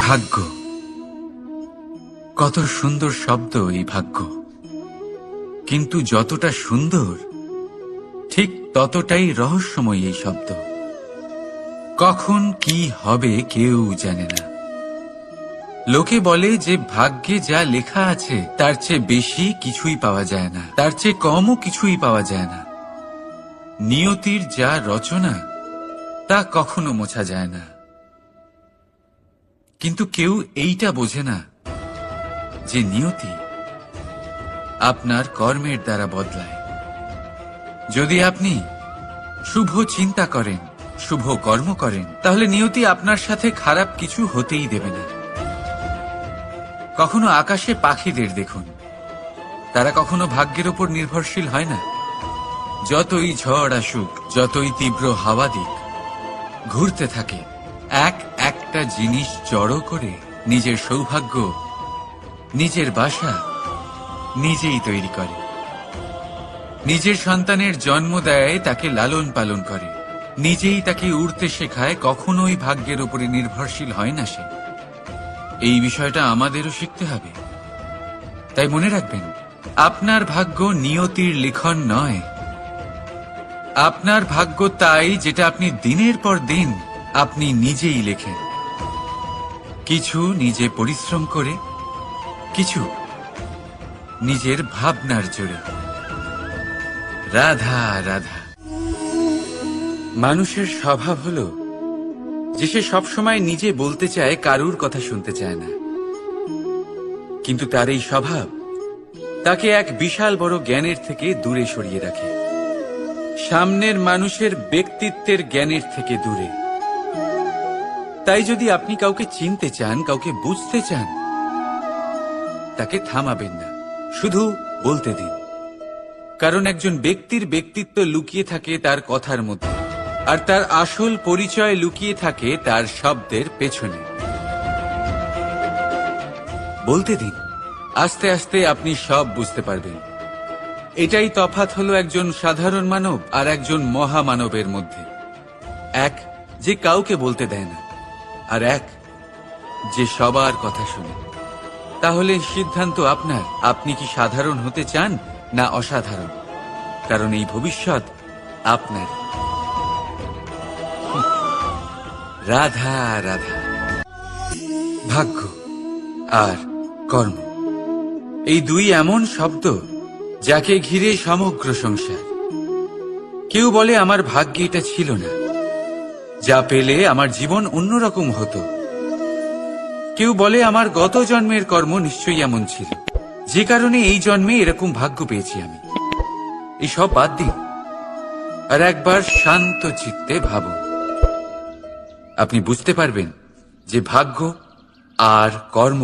ভাগ্য, কত সুন্দর শব্দ এই ভাগ্য। কিন্তু যতটা সুন্দর ঠিক ততটাই রহস্যময় এই শব্দ। কখন কি হবে কেউ জানে না। লোকে বলে যে ভাগ্যে যা লেখা আছে তার চেয়ে বেশি কিছুই পাওয়া যায় না, তার চেয়ে কমও কিছুই পাওয়া যায় না। নিয়তির যা রচনা তা কখনো মোছা যায় না। কিন্তু কেউ এইটা বোঝে না যে নিয়তি আপনার কর্মের দ্বারা বদলায়। যদি আপনি শুভ চিন্তা করেন, শুভ কর্ম করেন, তাহলে নিয়তি আপনার সাথে খারাপ কিছু হতেই দেবে না। কখনো আকাশে পাখিদের দেখুন, তারা কখনো ভাগ্যের উপর নির্ভরশীল হয় না। যতই ঝড় আসুক, যতই তীব্র হাওয়া দিক, ঘুরতে থাকে, একটা জিনিস জড়ো করে নিজের সৌভাগ্য, নিজের বাসা নিজেই তৈরি করে। নিজের সন্তানের জন্ম দেয়, তাকে লালন পালন করে, নিজেই তাকে উড়তে শেখায়, কখনোই ভাগ্যের উপরে নির্ভরশীল হয় না সে। এই বিষয়টা আমাদেরও শিখতে হবে। তাই মনে রাখবেন, আপনার ভাগ্য নিয়তির লিখন নয়। আপনার ভাগ্য তাই যেটা আপনি দিনের পর দিন আপনি নিজেই লেখেন। কিছু নিজে পরিশ্রম করে, কিছু নিজের ভাবনার জোরে। রাধা রাধা। মানুষের স্বভাব হলো যে সে সবসময় নিজে বলতে চায়, কারুর কথা শুনতে চায় না। কিন্তু তার এই স্বভাব তাকে এক বিশাল বড় জ্ঞানের থেকে দূরে সরিয়ে রাখে, সামনের মানুষের ব্যক্তিত্বের জ্ঞানের থেকে দূরে। তাই যদি আপনি কাউকে চিনতে চান, কাউকে বুঝতে চান, তাকে থামাবেন না, শুধু বলতে দিন। কারণ একজন ব্যক্তির ব্যক্তিত্ব লুকিয়ে থাকে তার কথার মধ্যে, আর তার আসল পরিচয় লুকিয়ে থাকে তার শব্দের পেছনে। বলতে দিন, আস্তে আস্তে আপনি সব বুঝতে পারবেন। এটাই তফাৎ হলো একজন সাধারণ মানব আর একজন মহামানবের মধ্যে। এক যে কাউকে বলতে দেয় না, আর এক যে সবার কথা শুনে। তাহলে সিদ্ধান্ত আপনার, আপনি কি সাধারণ হতে চান না অসাধারণ? কারণ এই ভবিষ্যৎ আপনার। রাধা রাধা। ভাগ্য আর কর্ম, এই দুই এমন শব্দ যাকে ঘিরে সমগ্র সংসার। কেউ বলে আমার ভাগ্যে এটা ছিল না, যা পেলে আমার জীবন অন্যরকম হতো। কেউ বলে আমার গত জন্মের কর্ম নিশ্চয়ই এমন ছিল, যে কারণে এই জন্মে এরকম ভাগ্য পেয়েছি আমি। এই সব বাদ দিন আর একবার শান্ত চিত্তে ভাবুন। আপনি বুঝতে পারবেন যে ভাগ্য আর কর্ম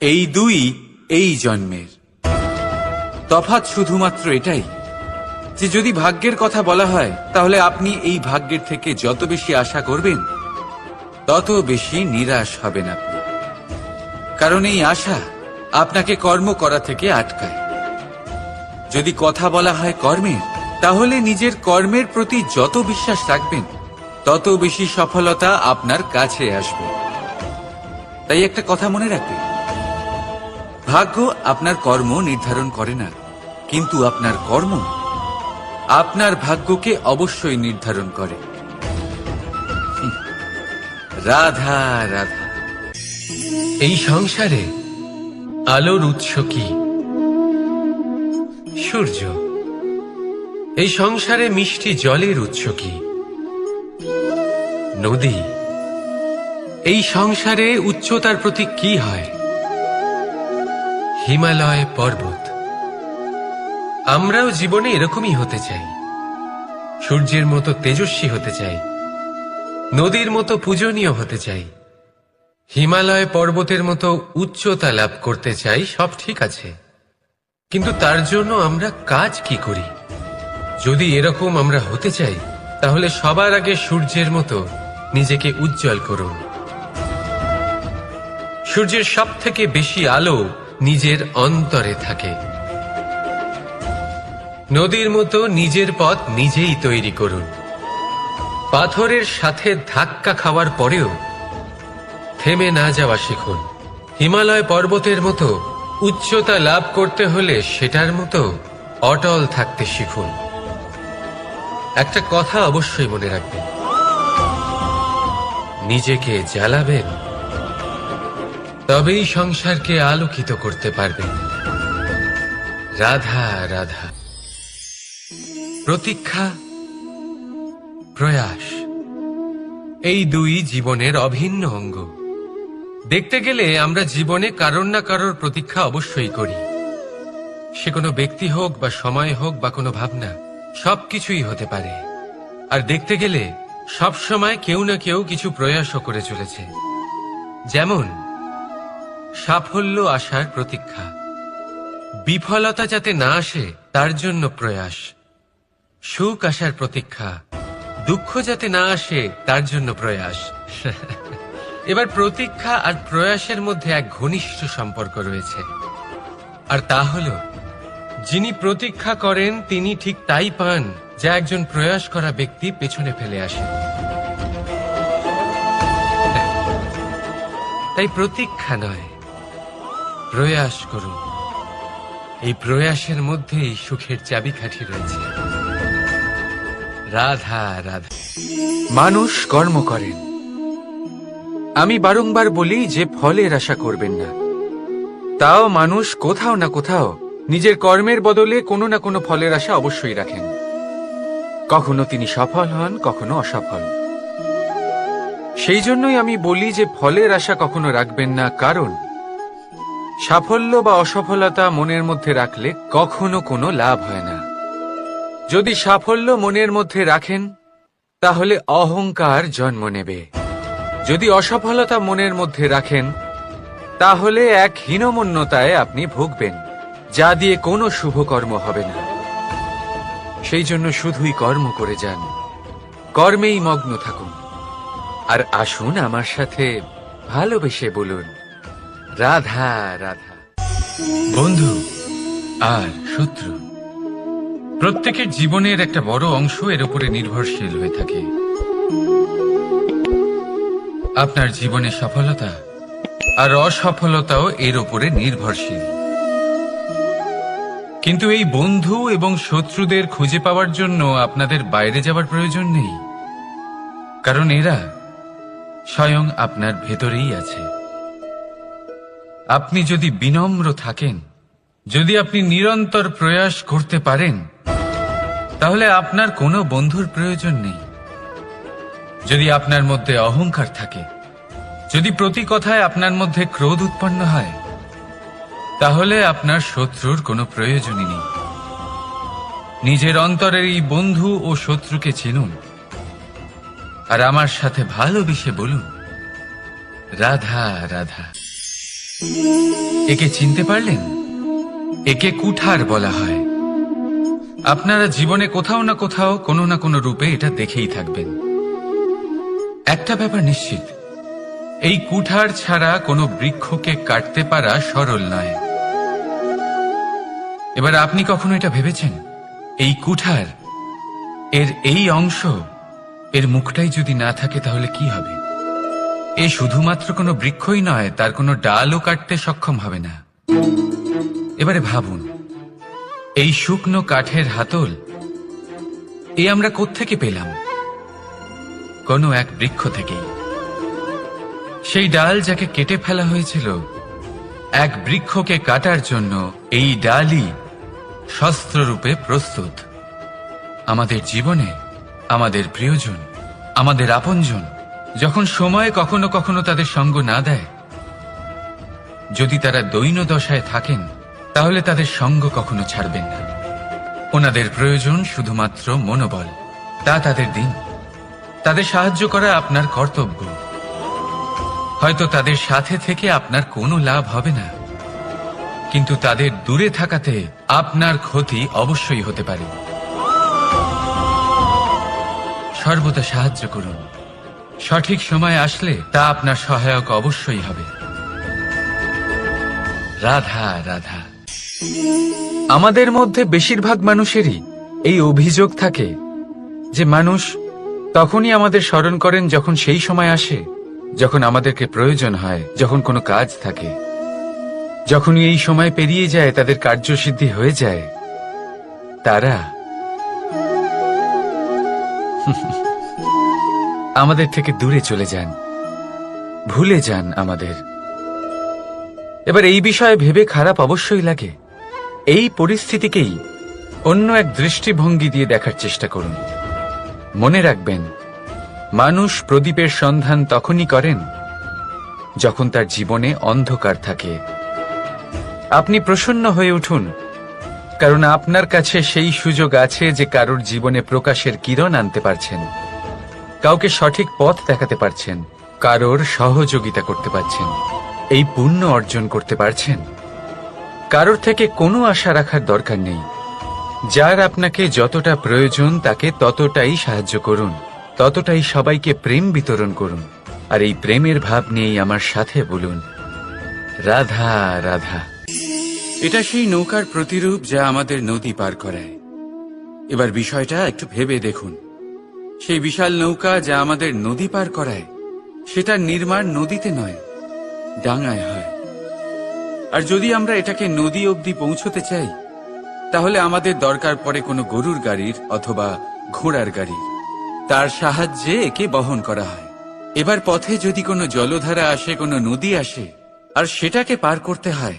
এই দুই এই জন্মের। তফাৎ শুধুমাত্র এটাই যে যদি ভাগ্যের কথা বলা হয়, তাহলে আপনি এই ভাগ্যের থেকে যত বেশি আশা করবেন তত বেশি নিরাশ হবেন আপনি। কারণ এই আশা আপনাকে কর্ম করা থেকে আটকায়। যদি কথা বলা হয় কর্মের, তাহলে নিজের কর্মের প্রতি যত বিশ্বাস রাখবেন তত বেশি সফলতা আপনার কাছে আসবে। তাই একটা কথা মনে রাখবেন, ভাগ্য আপনার কর্ম নির্ধারণ করে না, কিন্তু আপনার কর্ম আপনার ভাগ্যকে অবশ্যই নির্ধারণ করে। রাধা রাধা। এই সংসারে আলোর উৎস কি? সূর্য। এই সংসারে মিষ্টি জলের উৎস কি? নদী। এই সংসারে উচ্চতার প্রতীক কি হয়? হিমালয় পর্বত। আমরাও জীবনে এরকমই হতে চাই, সূর্যের মতো তেজস্বী হতে চাই, নদীর মতো পূজনীয় হতে চাই, হিমালয় পর্বতের মতো উচ্চতা লাভ করতে চাই। সব ঠিক আছে, কিন্তু তার জন্য আমরা কাজ কি করি? যদি এরকম আমরা হতে চাই, তাহলে সবার আগে সূর্যের মতো নিজেকে উজ্জ্বল করুন। সূর্যের সব থেকে বেশি আলো নিজের অন্তরে থাকে। নদীর মতো নিজের পথ নিজেই তৈরি করুন। পাথরের সাথে ধাক্কা খাওয়ার পরেও থেমে না যাওয়া শিখুন। হিমালয় পর্বতের মতো উচ্চতা লাভ করতে হলে সেটার মতো অটল থাকতে শিখুন। একটা কথা অবশ্যই মনে রাখবেন, নিজেকে জ্বালাবেন তবেই সংসারকে আলোকিত করতে পারবেন। রাধা রাধা। প্রতীক্ষা, প্রয়াস, এই দুই জীবনের অভিন্ন অঙ্গ। দেখতে গেলে আমরা জীবনে কারোর না কারোর প্রতীক্ষা অবশ্যই করি। সে কোনো ব্যক্তি হোক বা সময় হোক বা কোনো ভাবনা, সবকিছুই হতে পারে। আর দেখতে গেলে সব সময় কেউ না কেউ কিছু প্রয়াসও করে চলেছে। যেমন সাফল্য আসার প্রতীক্ষা, বিফলতা যাতে না আসে তার জন্য প্রয়াস, সুখ আসার প্রতীক্ষা, দুঃখ যাতে না আসে তার জন্য প্রয়াস। এবার প্রতীক্ষা আর প্রয়াসের মধ্যে এক ঘনিষ্ঠ সম্পর্ক রয়েছে, আর তা হল যিনি প্রতীক্ষা করেন তিনি ঠিক তাই পান যা একজন প্রয়াস করা ব্যক্তি পেছনে ফেলে আসে। তাই প্রতীক্ষা নয়, প্রয়াস করুন। এই প্রয়াসের মধ্যেই সুখের চাবিকাঠি রয়েছে। রাধা রাধা। মানুষ কর্ম করেন। আমি বারংবার বলি যে ফলের আশা করবেন না। তাও মানুষ কোথাও না কোথাও নিজের কর্মের বদলে কোনো না কোনো ফলের আশা অবশ্যই রাখেন। কখনো তিনি সফল হন, কখনো অসফল। সেই জন্যই আমি বলি যে ফলের আশা কখনো রাখবেন না, কারণ সাফল্য বা অসফলতা মনের মধ্যে রাখলে কখনো কোনো লাভ হয় না। যদি সাফল্য মনের মধ্যে রাখেন তাহলে অহংকার জন্ম নেবে। যদি অসফলতা মনের মধ্যে রাখেন তাহলে এক হীনমন্যতায় আপনি ভুগবেন, যা দিয়ে কোনো শুভকর্ম হবে না। সেই জন্য শুধুই কর্ম করে যান, কর্মেই মগ্ন থাকুন। আর আসুন আমার সাথে ভালোবেসে বলুন, রাধা রাধা। বন্ধু আর শত্রু, প্রত্যেকের জীবনের একটা বড় অংশ এর উপরে নির্ভরশীল হয়ে থাকে। আপনার জীবনে সফলতা আর অসফলতাও এর উপরে নির্ভরশীল। কিন্তু এই বন্ধু এবং শত্রুদের খুঁজে পাওয়ার জন্য আপনাদের বাইরে যাওয়ার প্রয়োজন নেই, কারণ এরা স্বয়ং আপনার ভেতরেই আছে। আপনি যদি বিনম্র থাকেন, যদি আপনি নিরন্তর প্রয়াস করতে পারেন, তাহলে আপনার কোনো বন্ধুর প্রয়োজন নেই। যদি আপনার মধ্যে অহংকার থাকে, যদি প্রতি কথায় আপনার মধ্যে ক্রোধ উৎপন্ন হয়, তাহলে আপনার শত্রুর কোনো প্রয়োজনই নেই। নিজের অন্তরের এই বন্ধু ও শত্রুকে চিনুন, আর আমার সাথে ভালোবেসে বলুন, রাধা রাধা। একে চিনতে পারলেন? একে কুঠার বলা হয়। আপনারা জীবনে কোথাও না কোথাও কোনো না কোনো রূপে এটা দেখেই থাকবেন। একটা ব্যাপার নিশ্চিত, এই কুঠার ছাড়া কোনো বৃক্ষকে কাটতে পারা সরল নয়। এবার আপনি কখনো এটা ভেবেছেন, এই কুঠার, এর এই অংশ, এর মুখটাই যদি না থাকে তাহলে কি হবে? এ শুধুমাত্র কোনো বৃক্ষই নয়, তার কোনো ডালও কাটতে সক্ষম হবে না। এবারে ভাবুন, এই শুকনো কাঠের হাতল এ আমরা কোত্থেকে পেলাম? কোনো এক বৃক্ষ থেকেই। সেই ডাল যাকে কেটে ফেলা হয়েছিল এক বৃক্ষকে কাটার জন্য, এই ডালই শস্ত্ররূপে প্রস্তুত। আমাদের জীবনে আমাদের প্রিয়জন, আমাদের আপনজন যখন সময় কখনো কখনো তাদের সঙ্গ না দেয়, যদি তারা দৈন্য দশায় থাকেন, তাহলে তাদের সঙ্গ কখনো ছাড়বেন না। ওনাদের প্রয়োজন শুধুমাত্র মনোবল, তা তাদের দিন। তাদের সাহায্য করা আপনার কর্তব্য। হয়তো তাদের সাথে থেকে আপনার কোনো লাভ হবে না, কিন্তু তাদের দূরে থাকাতে আপনার ক্ষতি অবশ্যই হতে পারে। সর্বদা সাহায্য করুন, সঠিক সময় আসলে তা আপনার সহায়ক অবশ্যই হবে। রাধা রাধা। আমাদের মধ্যে বেশিরভাগ মানুষেরই এই অভিযোগ থাকে যে মানুষ তখনই আমাদের স্মরণ করেন যখন সেই সময় আসে যখন আমাদেরকে প্রয়োজন হয়, যখন কোনো কাজ থাকে, যখনই এই সময় পেরিয়ে যায়, তাদের কার্যসিদ্ধি হয়ে যায়, তারা আমাদের থেকে দূরে চলে যান, ভুলে যান আমাদের। এবার এই বিষয়ে ভেবে খারাপ অবশ্যই লাগে। এই পরিস্থিতিকেই অন্য এক দৃষ্টিভঙ্গি দিয়ে দেখার চেষ্টা করুন। মনে রাখবেন, মানুষ প্রদীপের সন্ধান তখনই করেন যখন তার জীবনে অন্ধকার থাকে। আপনি প্রসন্ন হয়ে উঠুন, কারণ আপনার কাছে সেই সুযোগ আছে যে কারোর জীবনে প্রকাশের কিরণ আনতে পারছেন, কাউকে সঠিক পথ দেখাতে পারছেন, কারোর সহযোগিতা করতে পারছেন, এই পুণ্য অর্জন করতে পারছেন। কারোর থেকে কোনো আশা রাখার দরকার নেই। যার আপনাকে যতটা প্রয়োজন তাকে ততটাই সাহায্য করুন, ততটাই সবাইকে প্রেম বিতরণ করুন। আর এই প্রেমের ভাব নিয়েই আমার সাথে বলুন, রাধা রাধা। এটা সেই নৌকার প্রতিরূপ যা আমাদের নদী পার করায়। এবার বিষয়টা একটু ভেবে দেখুন। সেই বিশাল নৌকা যা আমাদের নদী পার করায়, সেটার নির্মাণ নদীতে নয়, ডাঙায় হয়। আর যদি আমরা এটাকে নদী অবধি পৌঁছতে চাই, তাহলে আমাদের দরকার পড়ে কোনো গরুর গাড়ির অথবা ঘোড়ার গাড়ির। তার সাহায্যে একে বহন করা হয়। এবার পথে যদি কোনো জলধারা আসে, কোনো নদী আসে, আর সেটাকে পার করতে হয়,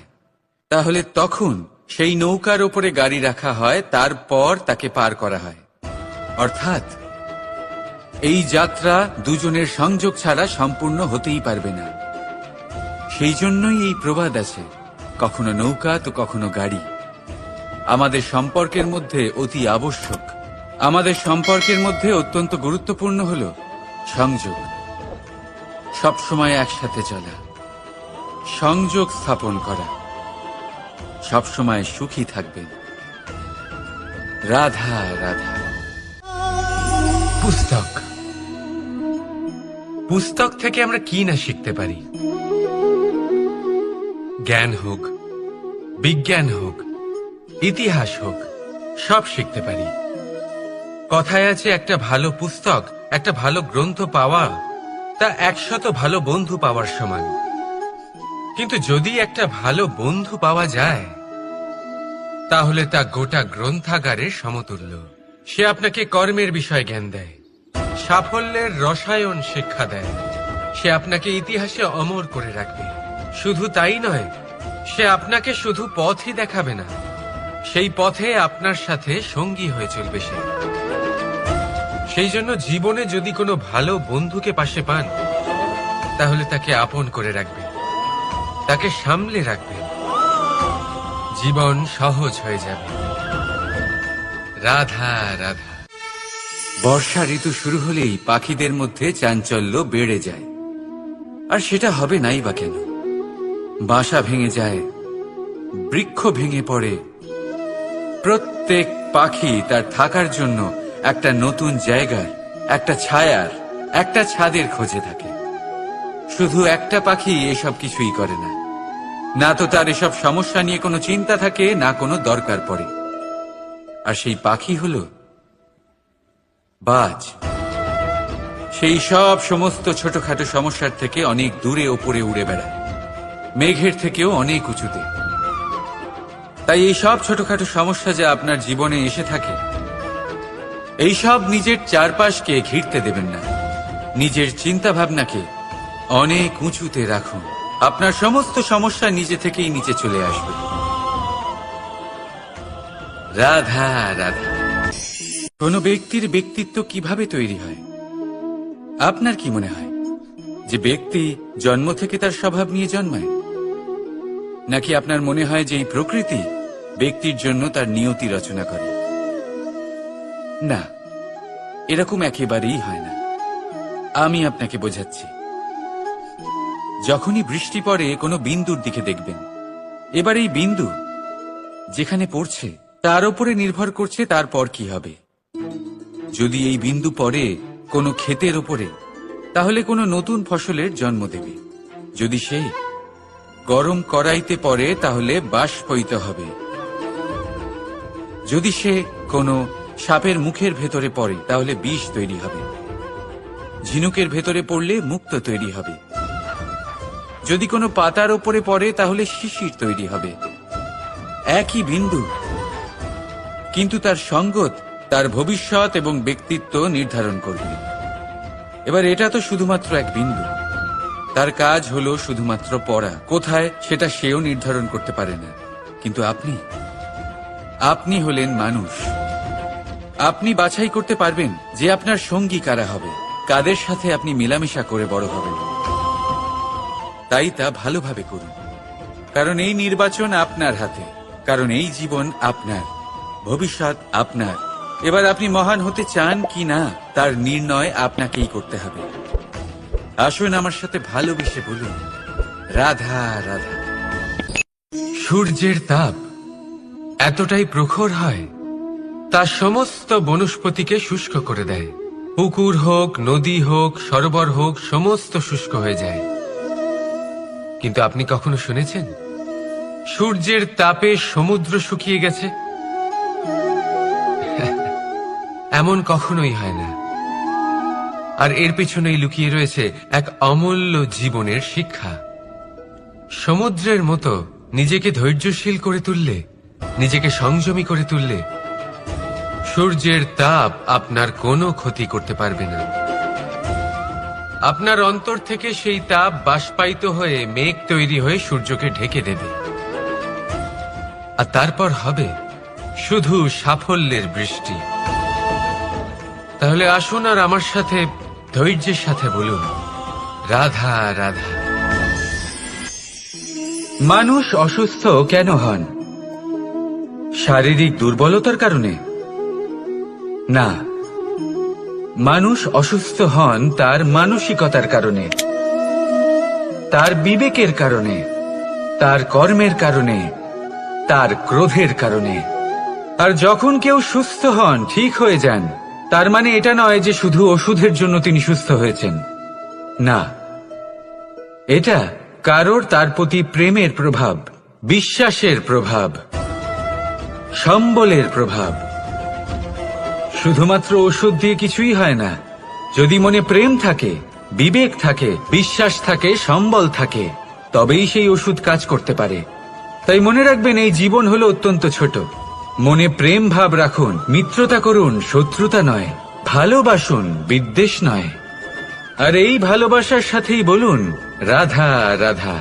তাহলে তখন সেই নৌকার ওপরে গাড়ি রাখা হয়, তারপর তাকে পার করা হয়। অর্থাৎ এই যাত্রা দুজনের সংযোগ ছাড়া সম্পূর্ণ হতেই পারবে না। সেই জন্যই এই প্রবাদ আছে, কখনো নৌকা তো কখনো গাড়ি। আমাদের সম্পর্কের মধ্যে অতি আবশ্যক, আমাদের সম্পর্কের মধ্যে অত্যন্ত গুরুত্বপূর্ণ হল সংযোগ। সবসময় একসাথে চলা, সংযোগ স্থাপন করা। সবসময় সুখী থাকবেন। রাধা রাধা। পুস্তক, পুস্তক থেকে আমরা কি না শিখতে পারি। জ্ঞান হোক, বিজ্ঞান হোক, ইতিহাস হোক, সব শিখতে পারি। কথায় আছে, একটা ভালো পুস্তক, একটা ভালো গ্রন্থ পাওয়া তা 100 ভালো বন্ধু পাওয়ার সমান। কিন্তু যদি একটা ভালো বন্ধু পাওয়া যায়, তাহলে তা গোটা গ্রন্থাগারের সমতুল্য। সে আপনাকে কর্মের বিষয়ে জ্ঞান দেয়, সাফল্যের রসায়ন শিক্ষা দেয়। সে আপনাকে ইতিহাসে অমর করে রাখবে। শুধু তাই নয়, সে আপনাকে শুধু পথই দেখাবে না, সেই পথে আপনার সাথে সঙ্গী হয়ে চলবে সে। সেই জন্য জীবনে যদি কোনো ভালো বন্ধুকে পাশে পান, তাহলে তাকে আপন করে রাখবেন, তাকে সামলে রাখবেন। জীবন সহজ হয়ে যাবে। রাধা রাধা। বর্ষা ঋতু শুরু হলেই পাখিদের মধ্যে চাঞ্চল্য বেড়ে যায়। আর সেটা হবে নাই বা কেন? বাসা ভেঙে যায়, বৃক্ষ ভেঙে পড়ে। প্রত্যেক পাখি তার থাকার জন্য একটা নতুন জায়গার, একটা ছায়ার, একটা ছাদের খোঁজে থাকে। শুধু একটা পাখি এসব কিছুই করে না। না তো তার এসব সমস্যা নিয়ে কোনো চিন্তা থাকে, না কোনো দরকার পড়ে। আর সেই পাখি হলো বাজ। সেই সব সমস্ত ছোটখাটো সমস্যার থেকে অনেক দূরে ওপরে উড়ে বেড়ায়, মেঘের থেকেও অনেক উঁচুতে। তাই এই সব ছোটখাটো সমস্যা যা আপনার জীবনে এসে থাকে, এই সব নিজের চারপাশকে ঘিরতে দেবেন না। নিজের চিন্তা ভাবনাকে অনেক উঁচুতে রাখুন। আপনার সমস্ত সমস্যা নিজে থেকেই নিচে চলে আসবে। রাধা রাধা। কোনো ব্যক্তির ব্যক্তিত্ব কিভাবে তৈরি হয়? আপনার কি মনে হয় যে ব্যক্তি জন্ম থেকে তার স্বভাব নিয়ে জন্মায়? নাকি আপনার মনে হয় যে এই প্রকৃতি ব্যক্তির জন্য তার নিয়তি রচনা করে? না, এরকম একেবারেই হয় না। আমি আপনাকে বোঝাচ্ছি। যখনই বৃষ্টি পড়ে কোনো বিন্দুর দিকে দেখবেন। এবার এই বিন্দু যেখানে পড়ছে তার উপরে নির্ভর করছে তারপর কি হবে। যদি এই বিন্দু পড়ে কোনো ক্ষেতের ওপরে, তাহলে কোনো নতুন ফসলের জন্ম দেবে। যদি সে গরম কড়াইতে পড়ে, তাহলে বাষ্পীত হবে। যদি সে কোনো সাপের মুখের ভেতরে পড়ে, তাহলে বিষ তৈরি হবে। ঝিনুকের ভেতরে পড়লে মুক্ত তৈরি হবে। যদি কোনো পাতার ওপরে পড়ে তাহলে শিশির তৈরি হবে। একই বিন্দু, কিন্তু তার সঙ্গত তার ভবিষ্যৎ এবং ব্যক্তিত্ব নির্ধারণ করবে। এবার এটা তো শুধুমাত্র এক বিন্দু, তার কাজ হলো শুধুমাত্র পড়া। কোথায় সেটা সেও নির্ধারণ করতে পারে না। কিন্তু আপনি হলেন মানুষ। আপনি বাছাই করতে পারবেন যে আপনার সঙ্গী কারা হবে, কাদের সাথে আপনি মেলামেশা করে বড় হবেন। তাই তা ভালোভাবে করুন, কারণ এই নির্বাচন আপনার হাতে, কারণ এই জীবন আপনার, ভবিষ্যৎ আপনার। এবার আপনি মহান হতে চান কি না তার নির্ণয় আপনাকেই করতে হবে। আসুন আমার সাথে ভালোবেসে বলুন, রাধা রাধা। সূর্যের তাপ এতটাই প্রখর হয়, তা সমস্ত বনস্পতিকে শুষ্ক করে দেয়। পুকুর হোক, নদী হোক, সরোবর হোক, সমস্ত শুষ্ক হয়ে যায়। কিন্তু আপনি কখনো শুনেছেন সূর্যের তাপে সমুদ্র শুকিয়ে গেছে? এমন কখনোই হয় না। আর এর পেছনেই লুকিয়ে রয়েছে এক অমূল্য জীবনের শিক্ষা। সমুদ্রের মতো নিজেকে ধৈর্যশীল করে তুললে, নিজেকে সংযমী করে তুললে, সূর্যের তাপ আপনার কোনো ক্ষতি করতে পারবে না। আপনার অন্তর থেকে সেই তাপ বাষ্পায়িত হয়ে মেঘ তৈরি হয়ে সূর্যকে ঢেকে দেবে, আর তারপর হবে শুধু সাফল্যের বৃষ্টি। তাহলে আসুন আর আমার সাথে ধৈর্যের সাথে বলুন, রাধা রাধা। মানুষ অসুস্থ কেন হন? শারীরিক দুর্বলতার কারণে? না, মানুষ অসুস্থ হন তার মানসিকতার কারণে, তার বিবেকের কারণে, তার কর্মের কারণে, তার ক্রোধের কারণে। আর যখন কেউ সুস্থ হন, ঠিক হয়ে যান, তার মানে এটা নয় যে শুধু ওষুধের জন্য তিনি সুস্থ হয়েছেন। না, এটা কারোর তার প্রতি প্রেমের প্রভাব, বিশ্বাসের প্রভাব, সম্বলের প্রভাব। শুধুমাত্র ওষুধ দিয়ে কিছুই হয় না। যদি মনে প্রেম থাকে, বিবেক থাকে, বিশ্বাস থাকে, সম্বল থাকে, তবেই সেই ওষুধ কাজ করতে পারে। তাই মনে রাখবেন, এই জীবন হলো অত্যন্ত ছোট। মনে প্রেম ভাব রাখুন, মিত্রতা করুন, শত্রুতা নয়। ভালোবাসুন, বিদ্বেষ নয়। আর এই ভালোবাসার সাথেই বলুন, রাধা রাধা।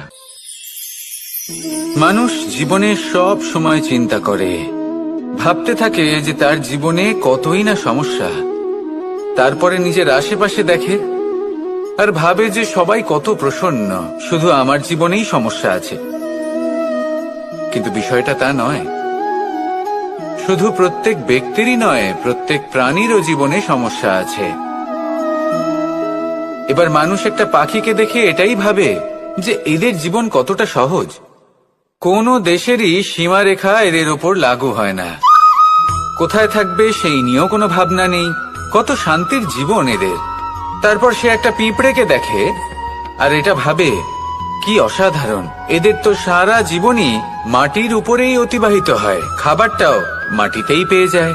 মানুষ জীবনে সব সময় চিন্তা করে, ভাবতে থাকে যে তার জীবনে কতই না সমস্যা। তারপরে নিজের আশেপাশে দেখে আর ভাবে যে সবাই কত প্রসন্ন, শুধু আমার জীবনেই সমস্যা আছে। কিন্তু বিষয়টা তা নয়। শুধু প্রত্যেক ব্যক্তিরই নয়, প্রত্যেক প্রাণীরও জীবনে সমস্যা আছে। এবার মানুষ একটা পাখিকে দেখে এটাই ভাবে যে এদের জীবন কতটা সহজ। কোনো দেশেরই সীমারেখা এদের ওপর লাগু হয় না। কোথায় থাকবে সেই নিয়েও কোনো ভাবনা নেই। কত শান্তির জীবন এদের। তারপর সে একটা পিঁপড়েকে দেখে আর এটা ভাবে, কি অসাধারণ, এদের তো সারা জীবনই মাটির উপরেই অতিবাহিত হয়, খাবারটাও মাটিতেই পেয়ে যায়।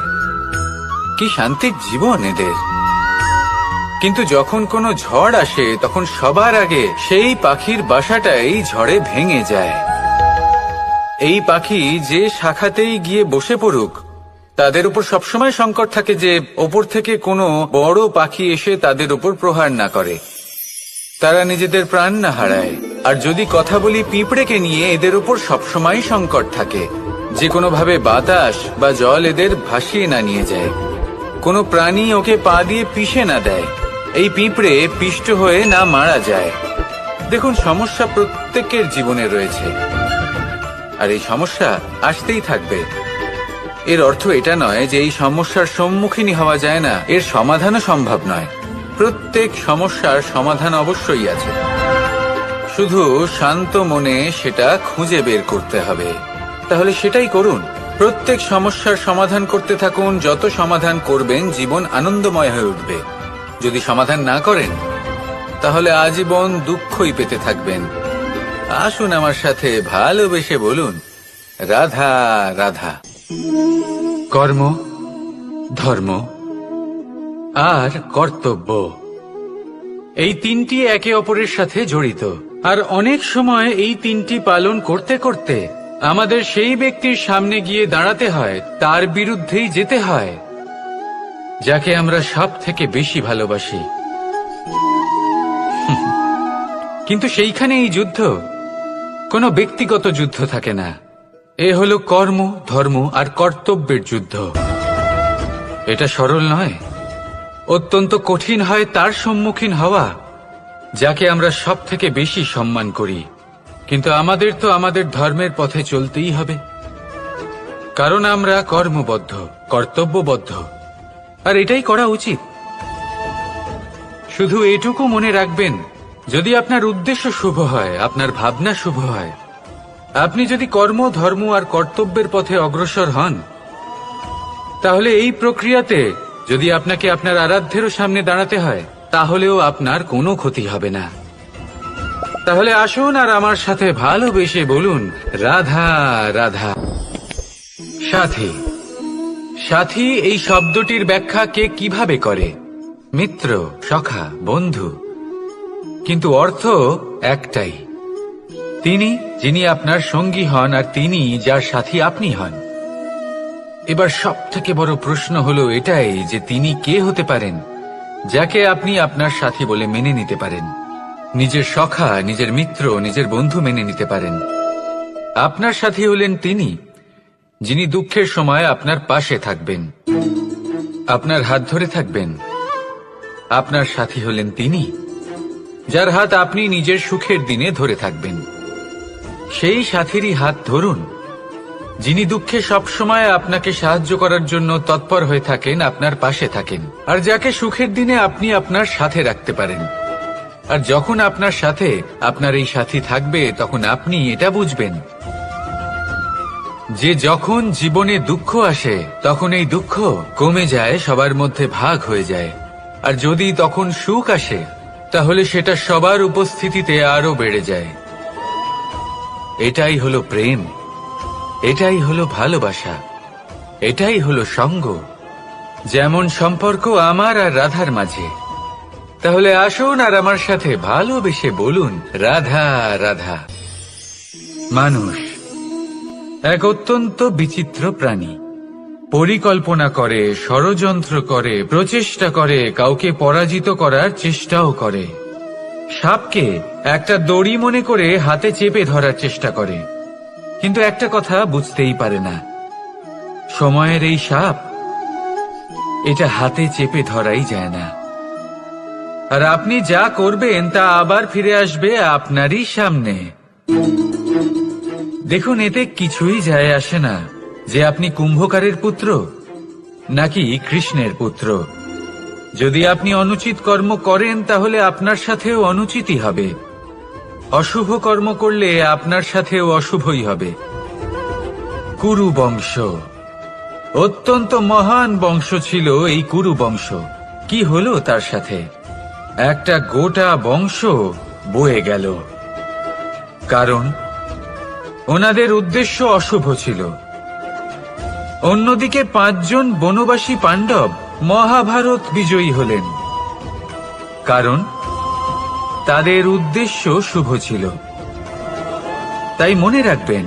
কি শান্তির জীবন এদের। কিন্তু যখন কোনো ঝড় আসে, তখন সবার আগে সেই পাখির বাসাটাই ঝড়ে ভেঙে যায়। এই পাখি যে শাখাতেই গিয়ে বসে পড়ুক, তাদের উপর সবসময় সংকট থাকে যে ওপর থেকে কোনো বড় পাখি এসে তাদের উপর প্রহার না করে, তারা নিজেদের প্রাণ না হারায়। আর যদি কথা বলি পিঁপড়েকে নিয়ে, এদের উপর সবসময় সংকট থাকে যে কোনোভাবে বাতাস বা জল এদের ভাসিয়ে না নিয়ে যায়, কোনো প্রাণী ওকে পা দিয়ে পিষে না দেয়, এই পিঁপড়ে পিষ্ট হয়ে না মারা যায়। দেখুন, সমস্যা প্রত্যেকের জীবনে রয়েছে, আর এই সমস্যা আসতেই থাকবে। এর অর্থ এটা নয় যে এই সমস্যার সম্মুখীন হওয়া যায় না, এর সমাধানও সম্ভব নয়। প্রত্যেক সমস্যার সমাধান অবশ্যই আছে, শুধু শান্ত মনে সেটা খুঁজে বের করতে হবে। তাহলে সেটাই করুন, প্রত্যেক সমস্যার সমাধান করতে থাকুন। যত সমাধান করবেন, জীবন আনন্দময় হয়ে উঠবে। যদি সমাধান না করেন, তাহলে আজীবন দুঃখই পেতে থাকবেন। আসুন আমার সাথে ভালোবেসে বলুন, রাধা রাধা। কর্ম, ধর্ম আর কর্তব্য, এই তিনটি একে অপরের সাথে জড়িত, আর অনেক সময় এই তিনটি পালন করতে করতে আমাদের সেই ব্যক্তির সামনে গিয়ে দাঁড়াতে হয়, তার বিরুদ্ধেই যেতে হয় যাকে আমরা সব থেকে বেশি ভালোবাসি। কিন্তু সেইখানে এই যুদ্ধ কোনো ব্যক্তিগত যুদ্ধ থাকে না, এ হলো কর্ম, ধর্ম আর কর্তব্যের যুদ্ধ। এটা সরল নয়, অত্যন্ত কঠিন হয় তার সম্মুখীন হওয়া যাকে আমরা সব থেকে বেশি সম্মান করি। কিন্তু আমাদের তো আমাদের ধর্মের পথে চলতেই হবে, কারণ আমরা কর্মবদ্ধ, কর্তব্যবদ্ধ, আর এটাই করা উচিত। শুধু এটুকু মনে রাখবেন, যদি আপনার উদ্দেশ্য শুভ হয়, আপনার ভাবনা শুভ হয়, আপনি যদি কর্ম, ধর্ম আর কর্তব্যের পথে অগ্রসর হন, তাহলে এই প্রক্রিয়াতে যদি আপনাকে আপনার আরাধ্যেরও সামনে দাঁড়াতে হয়, তাহলেও আপনার কোনো ক্ষতি হবে না। তাহলে আসুন আর আমার সাথে ভালোবেসে বলুন, রাধা রাধা। সাথী। সাথী এই শব্দটির ব্যাখ্যা কে কিভাবে করে? মিত্র, সখা, বন্ধু। কিন্তু অর্থ একটাই, তিনি যিনি আপনার সঙ্গী হন আর তিনি যার সাথী আপনি হন। এবার সব থেকে বড় প্রশ্ন হলো এটাই যে তিনি কে হতে পারেন যাকে আপনি আপনার সাথী বলে মেনে নিতে পারেন, নিজের সখা, নিজের মিত্র, নিজের বন্ধু মেনে নিতে পারেন। আপনার সাথী হলেন তিনি যিনি দুঃখের সময় আপনার পাশে থাকবেন, আপনার হাত ধরে থাকবেন। আপনার সাথী হলেন তিনি যার হাত আপনি নিজের সুখের দিনে ধরে থাকবেন। সেই সাথীরই হাত ধরুন যিনি দুঃখে সবসময় আপনাকে সাহায্য করার জন্য তৎপর হয়ে থাকেন, আপনার পাশে থাকেন, আর যাকে সুখের দিনে আপনি আপনার সাথে রাখতে পারেন। আর যখন আপনার সাথে আপনার এই সাথী থাকবে, তখন আপনি এটা বুঝবেন যে যখন জীবনে দুঃখ আসে, তখন এই দুঃখ কমে যায়, সবার মধ্যে ভাগ হয়ে যায়। আর যদি তখন সুখ আসে, তাহলে সেটা সবার উপস্থিতিতে আরো বেড়ে যায়। এটাই হলো প্রেম, এটাই হলো ভালোবাসা, এটাই হলো সঙ্গ, যেমন সম্পর্ক আমার আর রাধার মাঝে। তাহলে আসুন আর আমার সাথে ভালোবেসে বলুন, রাধা রাধা। মানুষ এক অত্যন্ত বিচিত্র প্রাণী, পরিকল্পনা করে, ষড়যন্ত্র করে, প্রচেষ্টা করে, কাউকে পরাজিত করার চেষ্টাও করে। সাপকে একটা দড়ি মনে করে হাতে চেপে ধরার চেষ্টা করে, কিন্তু একটা কথা বুঝতেই পারে না, সময়ের এই সাপ, এটা হাতে চেপে ধরাই যায় না। আর আপনি যা করবেন তা আবার ফিরে আসবে আপনারই সামনে। দেখুন, এতে কিছুই যায় আসে না যে আপনি কুম্ভকারের পুত্র নাকি কৃষ্ণের পুত্র। যদি আপনি অনুচিত কর্ম করেন, তাহলে আপনার সাথেও অনুচিতই হবে। অশুভ কর্ম করলে আপনার সাথেও অশুভই হবে। কুরু বংশ অত্যন্ত মহান বংশ ছিল। এই কুরু বংশ কি হলো তার সাথে? একটা গোটা বংশ বয়ে গেল, কারণ ওনাদের উদ্দেশ্য অশুভ ছিল। অন্যদিকে 5 জন বনবাসী পাণ্ডব মহাভারত বিজয়ী হলেন, কারণ তাদের উদ্দেশ্য শুভ ছিল। তাই মনে রাখবেন,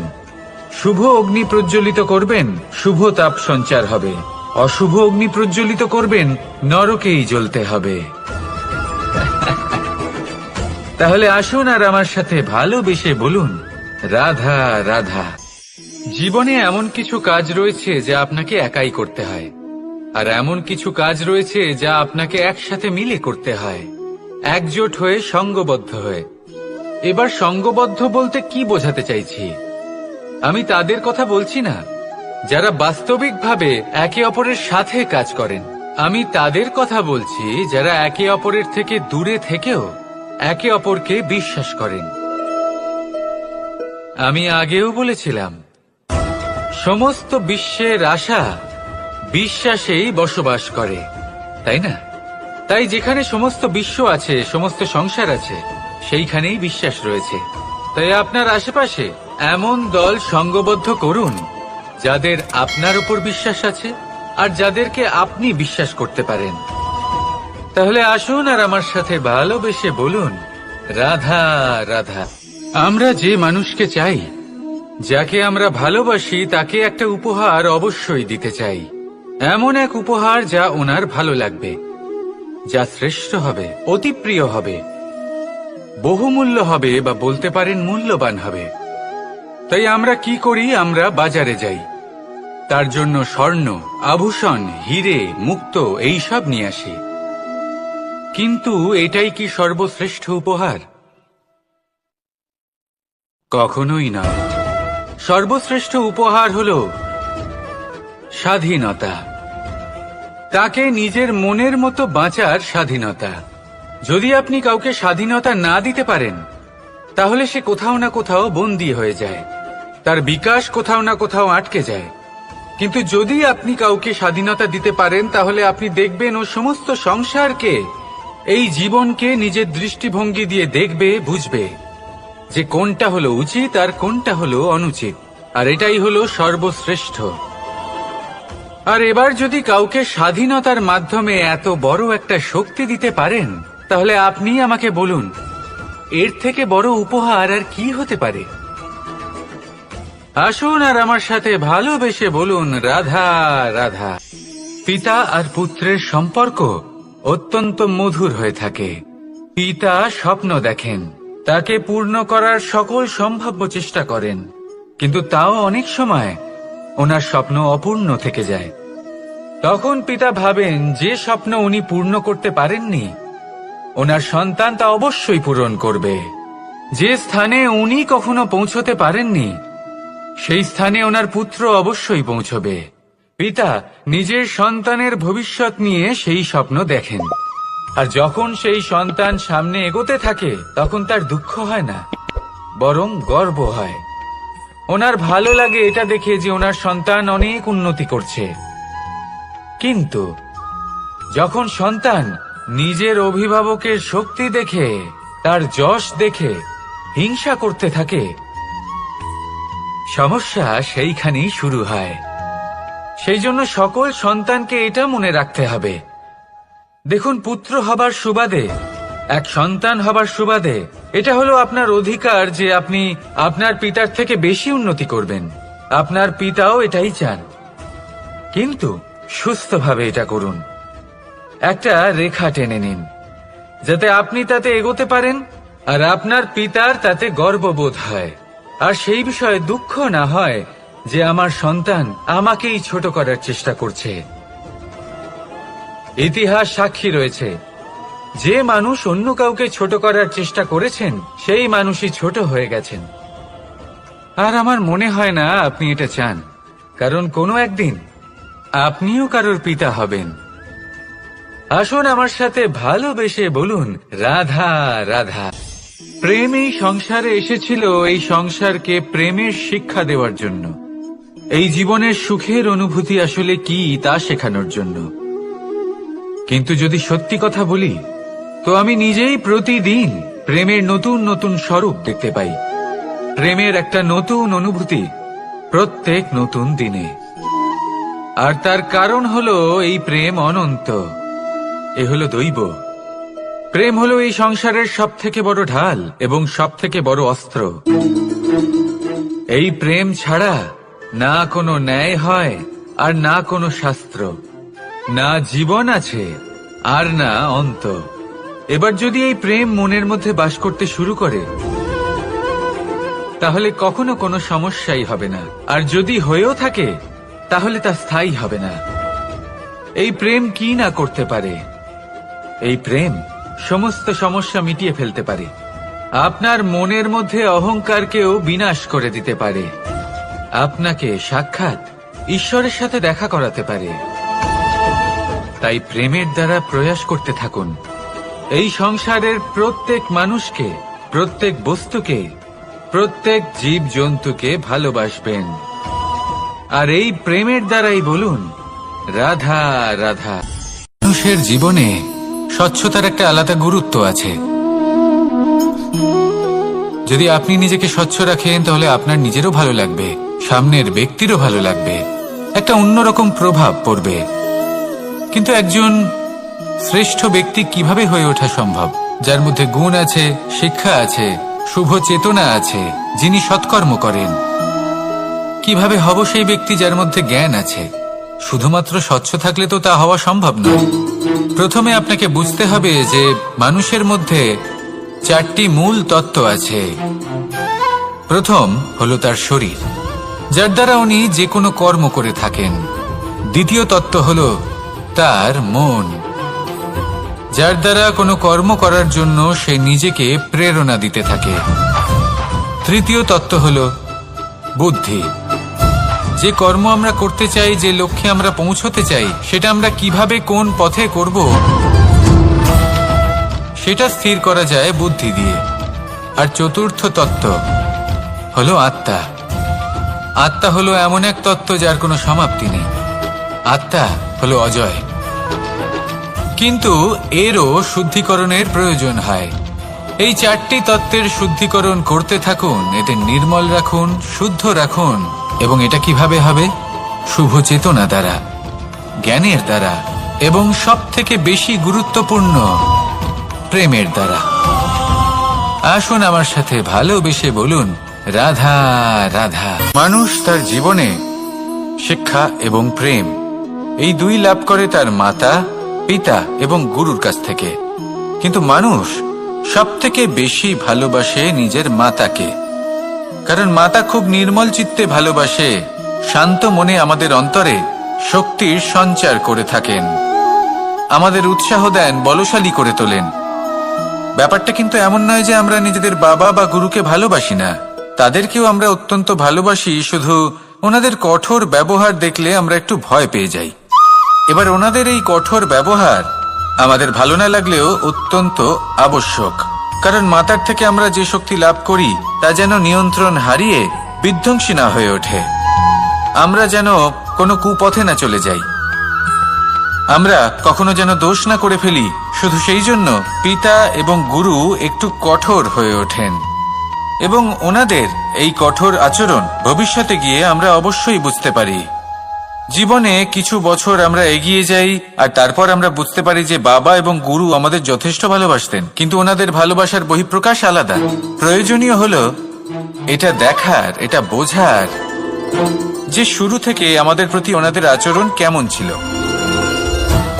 শুভ অগ্নি প্রজ্বলিত করবেন, শুভ তাপ সঞ্চার হবে। অশুভ অগ্নি প্রজ্বলিত করবেন, নরকেই জ্বলতে হবে। তাহলে আসুন আর আমার সাথে ভালোবেসে বলুন, রাধা রাধা। জীবনে এমন কিছু কাজ রয়েছে যা আপনাকে একাই করতে হয়, আর এমন কিছু কাজ রয়েছে যা আপনাকে একসাথে মিলে করতে হয়, একজোট হয়ে, সঙ্গবদ্ধ হয়ে। এবার সঙ্গবদ্ধ বলতে কি বোঝাতে চাইছি? আমি তাদের কথা বলছি না যারা বাস্তবিকভাবে একে অপরের সাথে কাজ করেন। আমি তাদের কথা বলছি যারা একে অপরের থেকে দূরে থেকেও একে অপরকে বিশ্বাস করেন। আমি আগেও বলেছিলাম, সমস্ত বিশ্বের আশা বিশ্বাসেই বসবাস করে, তাই না? তাই যেখানে সমস্ত বিশ্ব আছে, সমস্ত সংসার আছে, সেইখানেই বিশ্বাস রয়েছে। তাই আপনার আশেপাশে এমন দল সঙ্গবদ্ধ করুন যাদের আপনার উপর বিশ্বাস আছে আর যাদেরকে আপনি বিশ্বাস করতে পারেন। তাহলে আসুন আর আমার সাথে ভালোবেসে বলুন, রাধা রাধা। আমরা যে মানুষকে চাই, যাকে আমরা ভালোবাসি, তাকে একটা উপহার অবশ্যই দিতে চাই। এমন এক উপহার যা ওনার ভালো লাগবে, যা শ্রেষ্ঠ হবে, অতি প্রিয় হবে, বহুমূল্য হবে, বা বলতে পারেন মূল্যবান হবে। তাই আমরা কি করি? আমরা বাজারে যাই, তার জন্য স্বর্ণ, আভূষণ, হিরে, মুক্ত এইসব নিয়ে আসি। কিন্তু এটাই কি সর্বশ্রেষ্ঠ উপহার? কখনোই নয়। সর্বশ্রেষ্ঠ উপহার হলো স্বাধীনতা, তাকে নিজের মনের মতো বাঁচার স্বাধীনতা। যদি আপনি কাউকে স্বাধীনতা না দিতে পারেন, তাহলে সে কোথাও না কোথাও বন্দী হয়ে যায়, তার বিকাশ কোথাও না কোথাও আটকে যায়। কিন্তু যদি আপনি কাউকে স্বাধীনতা দিতে পারেন, তাহলে আপনি দেখবেন ও সমস্ত সংসারকে, এই জীবনকে নিজের দৃষ্টিভঙ্গি দিয়ে দেখবে, বুঝবে যে কোনটা হলো উচিত আর কোনটা হলো অনুচিত। আর এটাই হলো সর্বশ্রেষ্ঠ। আর এবার যদি কাউকে স্বাধীনতার মাধ্যমে এত বড় একটা শক্তি দিতে পারেন, তাহলে আপনি আমাকে বলুন, এর থেকে বড় উপহার আর কি হতে পারে? আসুন আর আমার সাথে ভালোবেসে বলুন, রাধা রাধা। পিতা আর পুত্রের সম্পর্ক অত্যন্ত মধুর হয়ে থাকে। পিতা স্বপ্ন দেখেন, তাকে পূর্ণ করার সকল সম্ভাব্য চেষ্টা করেন, কিন্তু তাও অনেক সময় ওনার স্বপ্ন অপূর্ণ থেকে যায়। তখন পিতা ভাবেন যে স্বপ্ন উনি পূর্ণ করতে পারেননি, ওনার সন্তান তা অবশ্যই পূরণ করবে। যে স্থানে উনি কখনো পৌঁছতে পারেননি, সেই স্থানে ওনার পুত্র অবশ্যই পৌঁছবে। পিতা নিজের সন্তানের ভবিষ্যৎ নিয়ে সেই স্বপ্ন দেখেন, আর যখন সেই সন্তান সামনে এগোতে থাকে, তখন তার দুঃখ হয় না, বরং গর্ব হয়। ওনার ভালো লাগে এটা দেখে যে ওনার সন্তান অনেক উন্নতি করছে। কিন্তু যখন সন্তান নিজের অভিভাবকের শক্তি দেখে, তার যশ দেখে হিংসা করতে থাকে, সমস্যা সেইখানেই শুরু হয়। সেই জন্য সকল সন্তানকে এটা মনে রাখতে হবে, দেখুন, পুত্র হবার সুবাদে, এক সন্তান হবার সুবাদে, এটা হলো আপনার অধিকার যে আপনি আপনার পিতার থেকে বেশি উন্নতি করবেন। আপনার পিতাও এটাই চান, কিন্তু সুস্থভাবে এটা করুন। একটা রেখা টেনে নিন, যাতে আপনি তাতে এগোতে পারেন, আর আপনার পিতার তাতে গর্ববোধ হয়, আর সেই বিষয়ে দুঃখ না হয় যে আমার সন্তান আমাকেই ছোট করার চেষ্টা করছে। ইতিহাস সাক্ষী রয়েছে, যে মানুষ অন্য কাউকে ছোট করার চেষ্টা করেছেন, সেই মানুষই ছোট হয়ে গেছেন। আর আমার মনে হয় না আপনি এটা চান, কারণ কোনো একদিন আপনিও কারোর পিতা হবেন। আসুন আমার সাথে ভালোবেসে বলুন, রাধা রাধা। প্রেম এই সংসারে এসেছিল এই সংসারকে প্রেমের শিক্ষা দেওয়ার জন্য, এই জীবনের সুখের অনুভূতি আসলে কি তা শেখানোর জন্য। কিন্তু যদি সত্যি কথা বলি, তো আমি নিজেই প্রতিদিন প্রেমের নতুন নতুন স্বরূপ দেখতে পাই, প্রেমের একটা নতুন অনুভূতি প্রত্যেক নতুন দিনে। আর তার কারণ হলো এই প্রেম অনন্ত, এ হলো দৈব। প্রেম হলো এই সংসারের সবথেকে বড় ঢাল এবং সবথেকে বড় অস্ত্র। এই প্রেম ছাড়া না কোনো ন্যায় হয়, আর না কোনো শাস্ত্র, না জীবন আছে, আর না অন্ত। এবার যদি এই প্রেম মনের মধ্যে বাস করতে শুরু করে, তাহলে কখনো কোনো সমস্যাই হবে না, আর যদি হয়েও থাকে, তাহলে তা স্থায়ী হবে না। এই প্রেম কি না করতে পারে? এই প্রেম সমস্ত সমস্যা মিটিয়ে ফেলতে পারে, আপনার মনের মধ্যে অহংকারকেও বিনাশ করে দিতে পারে, আপনাকে সাক্ষাৎ ঈশ্বরের সাথে দেখা করাতে পারে। তাই প্রেমের দ্বারা প্রয়াস করতে থাকুন, এই সংসারের প্রত্যেক মানুষকে, প্রত্যেক বস্তুকে, প্রত্যেক জীব জন্তুকে ভালোবাসবেন। আর এই প্রেমের দ্বারাই বলুন, রাধা রাধা। মানুষের জীবনে স্বচ্ছতার একটা আলাদা গুরুত্ব আছে। যদি আপনি নিজেকে স্বচ্ছ রাখেন, তাহলে আপনার নিজেরও ভালো লাগবে, সামনের ব্যক্তিরও ভালো লাগবে, একটা অন্যরকম প্রভাব পড়বে। কিন্তু একজন শ্রেষ্ঠ ব্যক্তি কিভাবে হয়ে ওঠা সম্ভব? যার মধ্যে গুণ আছে, শিক্ষা আছে, শুভ চেতনা আছে, যিনি সৎকর্ম করেন। কিভাবে হব সেই ব্যক্তি যার মধ্যে জ্ঞান আছে? শুধুমাত্র স্বচ্ছ থাকলে তো তা হওয়া সম্ভব নয়। প্রথমে আপনাকে বুঝতে হবে যে মানুষের মধ্যে 4টি মূল তত্ত্ব আছে। প্রথম হলো তার শরীর, যার দ্বারা উনি যে কোনো কর্ম করে থাকেন। দ্বিতীয় তত্ত্ব হলো তার মন, যার দ্বারা কোনো কর্ম করার জন্য সে নিজেকে প্রেরণা দিতে থাকে। তৃতীয় তত্ত্ব হলো বুদ্ধি, যে কর্ম আমরা করতে চাই, যে লক্ষ্যে আমরা পৌঁছতে চাই, সেটা আমরা কিভাবে কোন পথে করব সেটা স্থির করা যায় বুদ্ধি দিয়ে। আর চতুর্থ তত্ত্ব হলো আত্মা। আত্মা হলো এমন এক তত্ত্ব যার কোনো সমাপ্তি নেই। আত্মা হলো অজয়, কিন্তু এরও শুদ্ধিকরণের প্রয়োজন হয়। এই 4টি তত্ত্বের শুদ্ধিকরণ করতে থাকুন, এতে নির্মল রাখুন, শুদ্ধ রাখুন। এবং এটা কিভাবে হবে? শুভ চেতনা দ্বারা, জ্ঞানের দ্বারা, এবং সবথেকে বেশি গুরুত্বপূর্ণ প্রেমের দ্বারা। আসুন আমার সাথে ভালোবেসে বলুন, রাধা রাধা। মানুষ তার জীবনে শিক্ষা এবং প্রেম এই দুই লাভ করে তার মাতা, পিতা এবং গুরুর কাছ থেকে। কিন্তু মানুষ সবথেকে বেশি ভালোবাসে নিজের মাতাকে, কারণ মাতা খুব নির্মল চিত্তে ভালোবাসে, শান্ত মনে আমাদের অন্তরে শক্তির সঞ্চার করে থাকেন, আমাদের উৎসাহ দেন, বলশালী করে তোলেন। ব্যাপারটা কিন্তু এমন নয় যে আমরা নিজেদের বাবা বা গুরুকে ভালোবাসি না, তাদেরকেও আমরা অত্যন্ত ভালোবাসি, শুধু ওনাদের কঠোর ব্যবহার দেখলে আমরা একটু ভয় পেয়ে যাই। এবার ওনাদের এই কঠোর ব্যবহার আমাদের ভালো না লাগলেও অত্যন্ত আবশ্যক, কারণ মাতার থেকে আমরা যে শক্তি লাভ করি তা যেন নিয়ন্ত্রণ হারিয়ে বিধ্বংসী না হয়ে ওঠে, আমরা যেন কোনো কুপথে না চলে যাই, আমরা কখনো যেন দোষ না করে ফেলি। শুধু সেই জন্য পিতা এবং গুরু একটু কঠোর হয়ে ওঠেন, এবং ওনাদের এই কঠোর আচরণ ভবিষ্যতে গিয়ে আমরা অবশ্যই বুঝতে পারি। জীবনে কিছু বছর আমরা এগিয়ে যাই আর তারপর আমরা বুঝতে পারি যে বাবা এবং গুরু আমাদের যথেষ্ট ভালোবাসতেন, কিন্তু ওনাদের ভালোবাসার বহিঃপ্রকাশ আলাদা। প্রয়োজনীয় হলো এটা দেখার, এটা বোঝার যে শুরু থেকে আমাদের প্রতি ওনাদের আচরণ কেমন ছিল।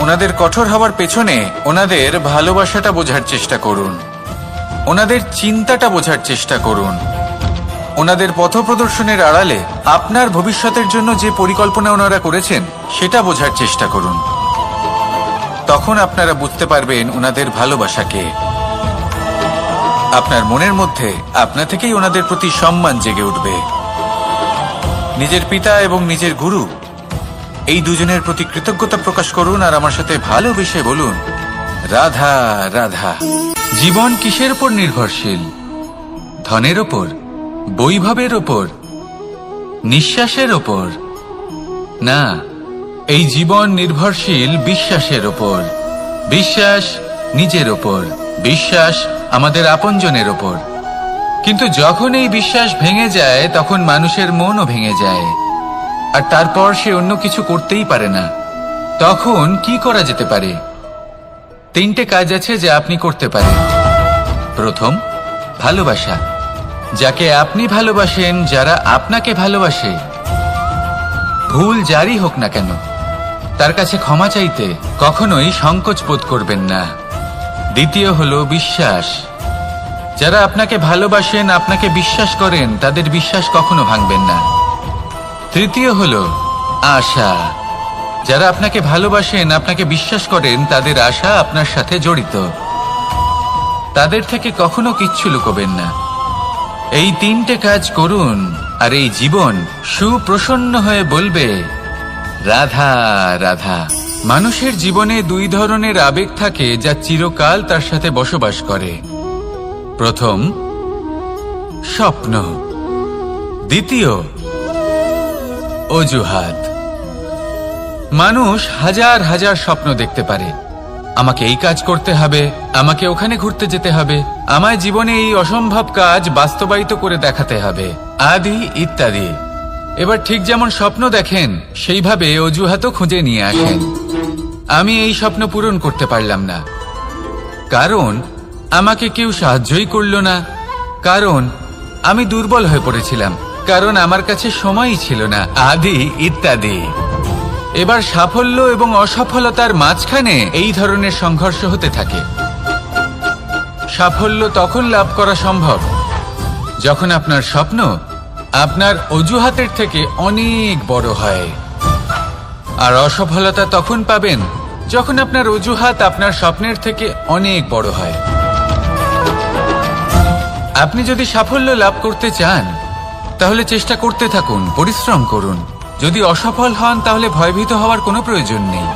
ওনাদের কঠোর হওয়ার পেছনে ওনাদের ভালোবাসাটা বোঝার চেষ্টা করুন, ওনাদের চিন্তাটা বোঝার চেষ্টা করুন, ওনাদের পথপ্রদর্শনের আড়ালে আপনার ভবিষ্যতের জন্য যে পরিকল্পনা ওনারা করেছেন সেটা বোঝার চেষ্টা করুন। তখন আপনারা বুঝতে পারবেন ওনাদের ভালোবাসাকে। আপনার মনের মধ্যে আপনা থেকেই ওনাদের প্রতি সম্মান জেগে উঠবে। নিজের পিতা এবং নিজের গুরু এই দুজনের প্রতি কৃতজ্ঞতা প্রকাশ করুন আর আমার সাথে ভালোবেসে বলুন, রাধা রাধা। জীবন কিসের উপর নির্ভরশীল? ধনের ওপর, বৈভবের ওপর, নিঃশ্বাসের ওপর? না, এই জীবন নির্ভরশীল বিশ্বাসের ওপর। বিশ্বাস নিজের ওপর, বিশ্বাস আমাদের আপনজনের ওপর। কিন্তু যখন এই বিশ্বাস ভেঙে যায় তখন মানুষের মনও ভেঙে যায়, আর তারপর সে অন্য কিছু করতেই পারে না। তখন কি করা যেতে পারে? 3টে কাজ আছে যা আপনি করতে পারেন। প্রথম, ভালোবাসা। যাকে আপনি ভালোবাসেন, যারা আপনাকে ভালোবাসে, ভুল যারই হোক না কেন, তার কাছে ক্ষমা চাইতে কখনোই সংকোচ বোধ করবেন না। দ্বিতীয় হলো বিশ্বাস। যারা আপনাকে ভালোবাসেন, আপনাকে বিশ্বাস করেন, তাদের বিশ্বাস কখনো ভাঙবেন না। তৃতীয় হলো আশা। যারা আপনাকে ভালোবাসেন, আপনাকে বিশ্বাস করেন, তাদের আশা আপনার সাথে জড়িত, তাদের থেকে কখনো কিচ্ছু লুকোবেন না। এই 3টে কাজ করুন আর এই জীবন সুপ্রসন্ন হয়ে বলবে, রাধা রাধা। মানুষের জীবনে 2 ধরনের আবেগ থাকে যা চিরকাল তার সাথে বসবাস করে। প্রথম, স্বপ্ন। দ্বিতীয়, অজুহাত। মানুষ হাজার হাজার স্বপ্ন দেখতে পারে। আমাকে এই কাজ করতে হবে, আমাকে ওখানে ঘুরতে যেতে হবে, আমায় জীবনে এই অসম্ভব কাজ বাস্তবায়িত করে দেখাতে হবে, আদি ইত্যাদি। এবার ঠিক যেমন স্বপ্ন দেখেন সেইভাবে অজুহাতও খুঁজে নিয়ে আসেন। আমি এই স্বপ্ন পূরণ করতে পারলাম না, কারণ আমাকে কেউ সাহায্যই করল না, কারণ আমি দুর্বল হয়ে পড়েছিলাম, কারণ আমার কাছে সময়ই ছিল না, আদি ইত্যাদি। এবার সাফল্য এবং অসফলতার মাঝখানে এই ধরনের সংঘর্ষ হতে থাকে। সাফল্য তখন লাভ করা সম্ভব যখন আপনার স্বপ্ন আপনার অজুহাতের থেকে অনেক বড় হয়, আর অসফলতা তখন পাবেন যখন আপনার অজুহাত আপনার স্বপ্নের থেকে অনেক বড় হয়। আপনি যদি সাফল্য লাভ করতে চান তাহলে চেষ্টা করতে থাকুন, পরিশ্রম করুন। যদি অসফল হন তাহলে ভয়ভীত হওয়ার কোনো প্রয়োজন নেই।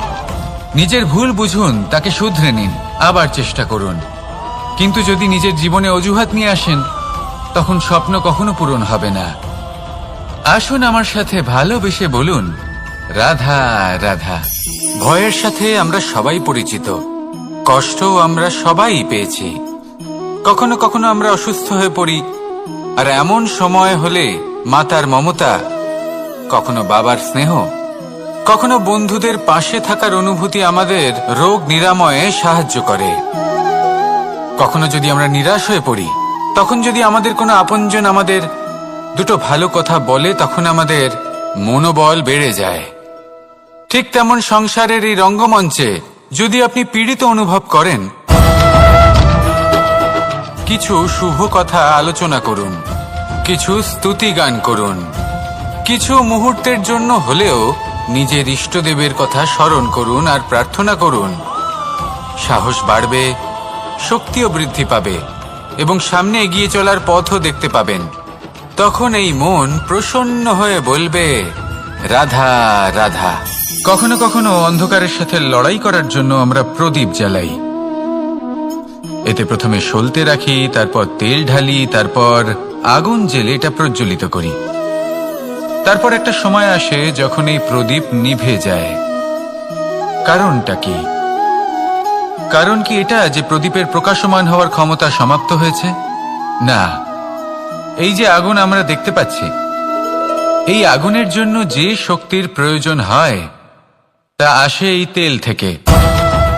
নিজের ভুল বুঝুন, তাকে শুধরে নিন, আবার চেষ্টা করুন। কিন্তু যদি নিজের জীবনে অজুহাত নিয়ে আসেন তখন স্বপ্ন কখনো পূরণ হবে না। আসুন আমার সাথে ভালোবেসে বলুন, রাধা রাধা। ভয়ের সাথে আমরা সবাই পরিচিত, কষ্টও আমরা সবাই পেয়েছি। কখনো কখনো আমরা অসুস্থ হয়ে পড়ি, আর এমন সময় হলে মাতার মমতা, কখনো বাবার স্নেহ, কখনো বন্ধুদের পাশে থাকার অনুভূতি আমাদের রোগ নিরাময়ে সাহায্য করে। কখনো যদি আমরা নিরাশ হয়ে পড়ি, তখন যদি আমাদের কোনো আপনজন আমাদের দুটো ভালো কথা বলে, তখন আমাদের মনোবল বেড়ে যায়। ঠিক তেমন সংসারের এই রঙ্গমঞ্চে যদি আপনি পীড়িত অনুভব করেন, কিছু শুভ কথা আলোচনা করুন, কিছু স্তুতি গান করুন, কিছু মুহূর্তের জন্য হলেও নিজের ইষ্টদেবের কথা স্মরণ করুন আর প্রার্থনা করুন। সাহস বাড়বে, শক্তিও বৃদ্ধি পাবে এবং সামনে এগিয়ে চলার পথও দেখতে পাবেন। তখন এই মন প্রসন্ন হয়ে বলবে, রাধা রাধা। কখনো কখনো অন্ধকারের সাথে লড়াই করার জন্য আমরা প্রদীপ জ্বালাই। এতে প্রথমে সলতে রাখি, তারপর তেল ঢালি, তারপর আগুন জেলে এটা প্রজ্বলিত করি। তারপর একটা সময় আসে যখন এই প্রদীপ নিভে যায়। কারণটা কি? কারণ কি এটা যে প্রদীপের প্রকাশমান হওয়ার ক্ষমতা সমাপ্ত হয়েছে? না, এই যে আগুন আমরা দেখতে পাচ্ছি, এই আগুনের জন্য যে শক্তির প্রয়োজন হয় তা আসে এই তেল থেকে।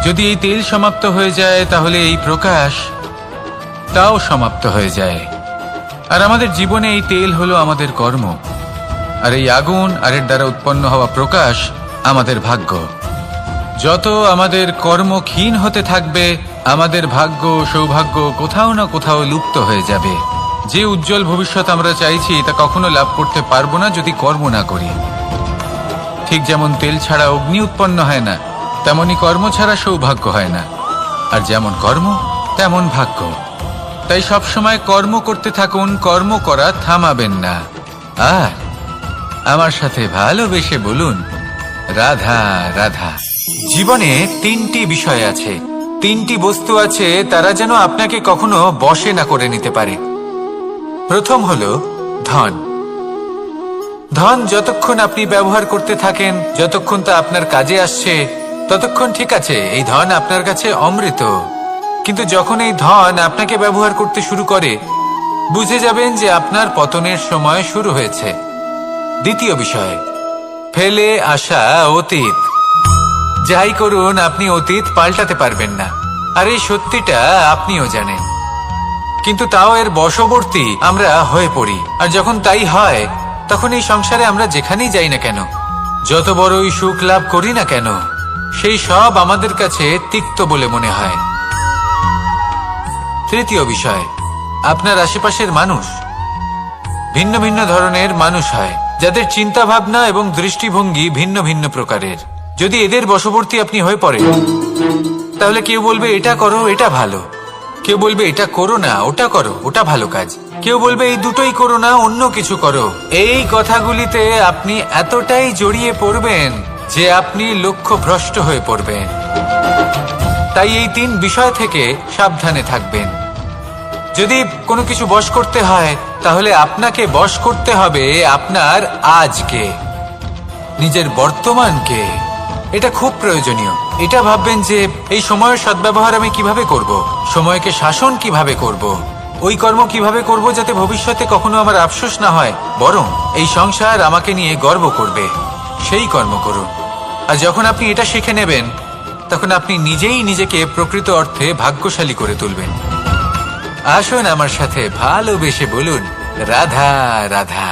যদি এই তেল সমাপ্ত হয়ে যায় তাহলে এই প্রকাশ তাও সমাপ্ত হয়ে যায়। আর আমাদের জীবনে এই তেল হলো আমাদের কর্ম, আর এই আগুন আর এর দ্বারা উৎপন্ন হওয়া প্রকাশ আমাদের ভাগ্য। যত আমাদের কর্ম ক্ষীণ হতে থাকবে, আমাদের ভাগ্য সৌভাগ্য কোথাও না কোথাও লুপ্ত হয়ে যাবে। যে উজ্জ্বল ভবিষ্যৎ আমরা চাইছি তা কখনো লাভ করতে পারবো না যদি কর্ম না করি। ঠিক যেমন তেল ছাড়া অগ্নি উৎপন্ন হয় না, তেমনি কর্ম ছাড়া সৌভাগ্য হয় না। আর যেমন কর্ম তেমন ভাগ্য। তাই সবসময় কর্ম করতে থাকুন, কর্ম করা থামাবেন না। আর আমার সাথে ভালোবেসে বলুন, রাধা রাধা। জীবনে তিনটি বিষয় আছে, তিনটি বস্তু আছে, তারা যেন আপনাকে কখনো বশে না করে নিতে পারে। প্রথম হলো ধন। ধন যতক্ষণ আপনি ব্যবহার করতে থাকেন, যতক্ষণ তা আপনার কাজে আসছে, ততক্ষণ ঠিক আছে, এই ধন আপনার কাছে অমৃত। কিন্তু যখন এই ধন আপনাকে ব্যবহার করতে শুরু করে, বুঝে যাবেন যে আপনার পতনের সময় শুরু হয়েছে। দ্বিতীয় বিষয়, ফেলে আসা অতীত। যাই করুন, আপনি অতীত পাল্টাতে পারবেন না, আর এই সত্যিটা আপনিও জানেন। কিন্তু তাও এর বশবর্তী আমরা হয়ে পড়ি। আর যখন তাই হয়, তখন এই সংসারে আমরা যেখানেই যাই না কেন, যত বড়ই সুখ লাভ করি না কেন, সেই সব আমাদের কাছে তিক্ত বলে মনে হয়। তৃতীয় বিষয়, আপনার আশেপাশের মানুষ ভিন্ন ভিন্ন ধরনের মানুষ হয়, যাদের চিন্তা ভাবনা এবং দৃষ্টিভঙ্গি ভিন্ন ভিন্ন প্রকারের। যদি এদের বশবর্তী আপনি হয়ে পড়েন, তাহলে কেউ বলবে এটা করো, এটা ভালো। কেউ বলবে এটা করো না, ওটা করো, ওটা ভালো কাজ। কেউ বলবে এই দুটোই করো না, অন্য কিছু করো। এই কথাগুলিতে আপনি এতটাই জড়িয়ে পড়বেন যে আপনি লক্ষ্যভ্রষ্ট হয়ে পড়বেন। তাই এই তিন বিষয় থেকে সাবধানে থাকবেন। যদি কোনো কিছু বশ করতে হয়, তাহলে আপনাকে বশ করতে হবে আপনার আজকে, নিজের বর্তমানকে। এটা খুব প্রয়োজনীয়। এটা ভাববেন যে এই সময়ের সদ্ব্যবহার আমি কিভাবে করব, সময়কে শাসন কিভাবে করব, ওই কর্ম কিভাবে করব যাতে ভবিষ্যতে কখনো আমার আফসোস না হয়, বরং এই সংসার আমাকে নিয়ে গর্ব করবে, সেই কর্ম করুন। আর যখন আপনি এটা শিখে নেবেন, তখন আপনি নিজেই নিজেকে প্রকৃত অর্থে ভাগ্যশালী করে তুলবেন। আসুন আমার সাথে ভালোবেসে বলুন, রাধা রাধা।